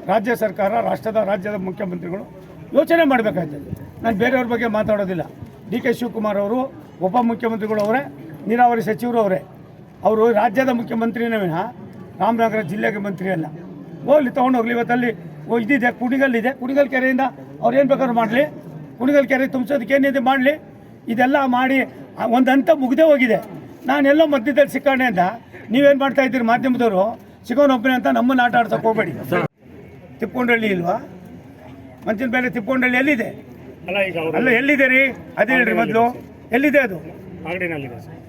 ರಾಜ್ಯ ಸರ್ಕಾರ ರಾಜ್ಯದ ಮುಖ್ಯಮಂತ್ರಿಗಳು ಯೋಚನೆ ಮಾಡಬೇಕಾಗ್ತದೆ. ನಾನು ಬೇರೆಯವ್ರ ಬಗ್ಗೆ ಮಾತಾಡೋದಿಲ್ಲ. DK ಶಿವಕುಮಾರ್ ಅವರು ಉಪಮುಖ್ಯಮಂತ್ರಿಗಳು ಅವರೇ, ನೀರಾವರಿ ಸಚಿವರು ಅವರೇ. ಅವರು ರಾಜ್ಯದ ಮುಖ್ಯಮಂತ್ರಿನೇ ವಿನಃ ರಾಮನಗರ ಜಿಲ್ಲೆಗೆ ಮಂತ್ರಿ ಅಲ್ಲ. ಹೋಗ್ಲಿ, ತೊಗೊಂಡೋಗ್ಲಿ. ಇವತ್ತಲ್ಲಿ ಇದಿದೆ, ಕುಣಿಗಲ್ಲಿದೆ. ಕುಣಿಗಲ್ ಕೆರೆಯಿಂದ ಅವ್ರು ಏನು ಬೇಕಾದ್ರೂ ಮಾಡಲಿ. ಕುಣಿಗಲ್ ಕೆರೆ ತುಂಬಿಸೋದಕ್ಕೆ ಏನಿದೆ ಮಾಡಲಿ. ಇದೆಲ್ಲ ಮಾಡಿ ಒಂದು ಹಂತ ಮುಗ್ದೇ ಹೋಗಿದೆ. ನಾನೆಲ್ಲೋ ಮಧ್ಯದಲ್ಲಿ ಸಿಕ್ಕಾಣೆ ಅಂತ ನೀವೇನು ಮಾಡ್ತಾಯಿದ್ದೀರಿ ಮಾಧ್ಯಮದವರು? ಸಿಗೋನೊಬ್ಬನೇ ಅಂತ ನಮ್ಮನ್ನು ಆಟ ಆಡ್ಸೋಕೆ ಹೋಗಬೇಡಿ. ತಿಪ್ಪಕೊಂಡಳ್ಳಿ ಇಲ್ವಾ? ಮಂಚಿನ ಬೇರೆ ತಿಪ್ಪಕೊಂಡಳ್ಳಿ ಎಲ್ಲಿದೆ? ಅಲ್ಲ, ಎಲ್ಲಿದೆ ರೀ? ಅದೇ ಹೇಳ್ರಿ ಮೊದಲು. ಎಲ್ಲಿದೆ ಅದು?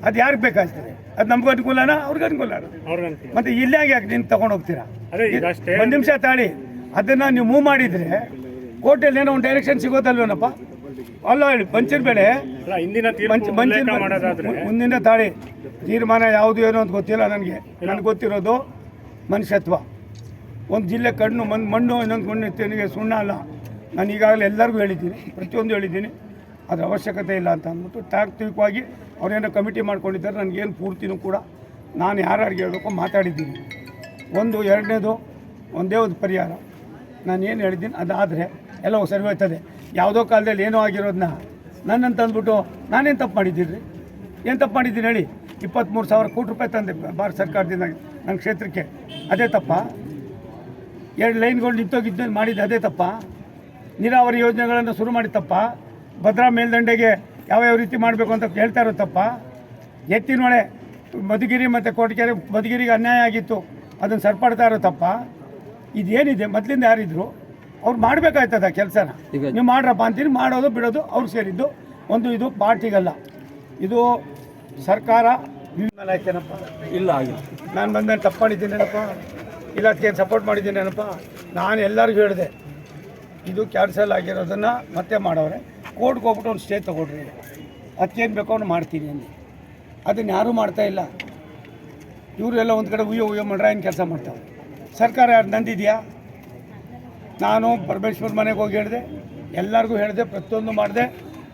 ಅದು ಯಾರಿಗೆ ಬೇಕಾಗ್ತದೆ? ಅದು ನಮಗೂ ಅನುಕೂಲನಾ ಅವ್ರಿಗೆ ಅನುಕೂಲ? ಮತ್ತು ಇಲ್ಲೇ ಯಾಕೆ ನೀನು ತೊಗೊಂಡು ಹೋಗ್ತೀರಾ? ಒಂದು ನಿಮಿಷ ತಾಳಿ. ಅದನ್ನು ನೀವು ಮೂವ್ ಮಾಡಿದರೆ ಕೋರ್ಟಲ್ಲಿ ಏನೋ ಒಂದು ಡೈರೆಕ್ಷನ್ ಸಿಗೋದಲ್ವೇನಪ್ಪ? ಅಲ್ಲ ಹೇಳಿ, ಪಂಚಿನ ಬೆಳೆ ಮುಂದಿನ ತಾಳಿ ತೀರ್ಮಾನ ಯಾವುದು ಏನೋ ಅಂತ ಗೊತ್ತಿಲ್ಲ ನನಗೆ ಗೊತ್ತಿರೋದು ಮನುಷ್ಯತ್ವ. ಒಂದು ಜಿಲ್ಲೆ ಕಣ್ಣು ಮಣ್ಣು ಇನ್ನೊಂದು ಮಣ್ಣು ಸುಣ್ಣ ಅಲ್ಲ. ನಾನು ಈಗಾಗಲೇ ಎಲ್ಲರಿಗೂ ಹೇಳಿದ್ದೀನಿ, ಪ್ರತಿಯೊಂದು ಹೇಳಿದ್ದೀನಿ. ಅದ್ರ ಅವಶ್ಯಕತೆ ಇಲ್ಲ ಅಂತ ಅಂದ್ಬಿಟ್ಟು ತಾತ್ವಿಕವಾಗಿ ಅವರೇನೋ ಕಮಿಟಿ ಮಾಡ್ಕೊಂಡಿದ್ದಾರೆ. ನನಗೇನು ಪೂರ್ತಿನೂ ಕೂಡ ನಾನು ಯಾರ್ಯಾರಿಗೆ ಹೇಳಬೇಕು ಮಾತಾಡಿದ್ದೀನಿ. ಒಂದು ಎರಡನೇದು ಒಂದೇ ಒಂದು ಪರಿಹಾರ ನಾನು ಏನು ಹೇಳಿದ್ದೀನಿ ಅದಾದರೆ ಎಲ್ಲ ಸರಿ ಹೋಗ್ತದೆ. ಯಾವುದೋ ಕಾಲದಲ್ಲಿ ಏನೋ ಆಗಿರೋದನ್ನ ನನ್ನಂತ ಅಂದ್ಬಿಟ್ಟು ನಾನೇನು ತಪ್ಪು ಮಾಡಿದ್ದೀನಿ? ಏನು ತಪ್ಪು ಮಾಡಿದ್ದೀನಿ ಹೇಳಿ? 23,000 ಕೋಟಿ ರೂಪಾಯಿ ತಂದೆ ಭಾರತ ಸರ್ಕಾರದಿಂದ ನನ್ನ ಕ್ಷೇತ್ರಕ್ಕೆ. ಅದೇ ತಪ್ಪ? 2 ಲೈನ್ಗಳು ನಿಂತೋಗಿದ್ದು ಮಾಡಿದ್ದು ಅದೇ ತಪ್ಪ? ನೀರಾವರಿ ಯೋಜನೆಗಳನ್ನು ಶುರು ಮಾಡಿ ತಪ್ಪ? ಭದ್ರಾ ಮೇಲ್ದಂಡೆಗೆ ಯಾವ್ಯಾವ ರೀತಿ ಮಾಡಬೇಕು ಅಂತ ಹೇಳ್ತಾ ಇರೋ ತಪ್ಪ? ಎತ್ತಿನೊಳೆ ಮಧುಗಿರಿ ಮತ್ತು ಕೋಟಗೆರೆ ಮಧುಗಿರಿಗೆ ಅನ್ಯಾಯ ಆಗಿತ್ತು, ಅದನ್ನು ಸರಿಪಡ್ತಾ ಇರೋ ತಪ್ಪ? ಇದೇನಿದೆ? ಮೊದಲಿಂದ ಯಾರಿದ್ರು? ಅವ್ರು ಮಾಡಬೇಕಾಯ್ತದ ಕೆಲಸನ. ನೀವು ಮಾಡ್ರಪ್ಪ ಅಂತೀನಿ, ಮಾಡೋದು ಬಿಡೋದು ಅವ್ರು ಸೇರಿದ್ದು. ಒಂದು ಇದು ಪಾರ್ಟಿಗಲ್ಲ, ಇದು ಸರ್ಕಾರ ಮೇಲೆ ಆಯ್ತೇನಪ್ಪ? ಇಲ್ಲ, ಆಗಿಲ್ಲ. ನಾನು ಬಂದ್ಮೇಲೆ ತಪ್ಪು ಮಾಡಿದ್ದೀನೇನಪ್ಪ? ಇಲ್ಲ ಅದಕ್ಕೆ ಸಪೋರ್ಟ್ ಮಾಡಿದ್ದೀನೇನಪ್ಪ? ನಾನು ಎಲ್ಲರಿಗೂ ಹೇಳಿದೆ ಇದು ಕ್ಯಾನ್ಸಲ್ ಆಗಿರೋದನ್ನು ಮತ್ತೆ ಮಾಡೋರೆ. ಕೋರ್ಟ್ಗೆ ಹೋಗ್ಬಿಟ್ಟು ಒಂದು ಸ್ಟೇ ತೊಗೊಳ್ರಿ, ಅದಕ್ಕೇನು ಬೇಕೋ ಅವ್ನು ಮಾಡ್ತೀನಿ ಅಂದು. ಅದನ್ನು ಯಾರೂ ಮಾಡ್ತಾಯಿಲ್ಲ. ಇವರೆಲ್ಲ ಒಂದು ಕಡೆ ಉಯ್ಯೋ ಮಾಡ್ರೆ ಏನು ಕೆಲಸ ಮಾಡ್ತಾವೆ. ಸರ್ಕಾರ ಯಾರು ನಂದಿದೆಯಾ? ನಾನು ಪರಮೇಶ್ವರ್ ಮನೆಗೆ ಹೋಗಿ ಹೇಳಿದೆ, ಎಲ್ಲರಿಗೂ ಹೇಳಿದೆ, ಪ್ರತಿಯೊಂದು ಮಾಡಿದೆ.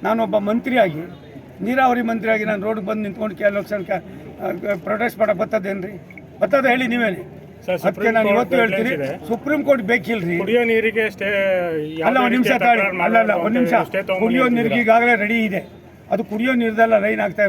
ನಾನೊಬ್ಬ ಮಂತ್ರಿಯಾಗಿ, ನೀರಾವರಿ ಮಂತ್ರಿಯಾಗಿ ನಾನು ರೋಡ್ಗೆ ಬಂದು ನಿಂತ್ಕೊಂಡು ಕೆಲವು ಪ್ರೊಟೆಸ್ಟ್ ಮಾಡೋಕೆ ಬರ್ತದೇನ್ರಿ? ಬರ್ತದೆ ಹೇಳಿ ನೀವೇನೆ. ಅದಕ್ಕೆ ನಾನು ಇವತ್ತು ಹೇಳ್ತೀನಿ, ಸುಪ್ರೀಂ ಕೋರ್ಟ್ ಬೇಕಿಲ್ರಿ. ಕುಡಿಯೋ ನೀರಿಗೆ ಅಲ್ಲ, ಒಂದು ನಿಮಿಷ ತಾಳಿ. ಅಲ್ಲ ಒಂದು ನಿಮಿಷ. ಕುಡಿಯೋ ನೀರಿಗೆ ಈಗಾಗಲೇ ರೆಡಿ ಇದೆ. ಅದು ಕುಡಿಯೋ ನೀರ್ದೆಲ್ಲ ಲೈನ್ ಆಗ್ತಾ